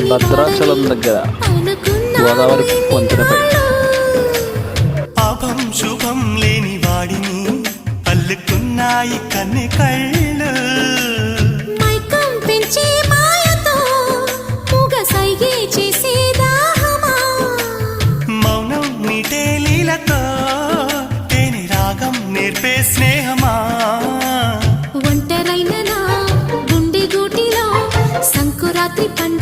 భద్రాచలం దగ్గర గోదావరి వంతెనపై పాపం శుభం లేని వాడిని అల్లుకున్నాయి కన్నె కళ్ళు మైకం పెంచే మాయతో మూగ సైగే చేసే దాహమా మౌనం మీటే లీలతో తేనె రాగం నేర్పే స్నేహమా ఒంటరైన నా గుండె గూటిలో సంకురాత్రి పండు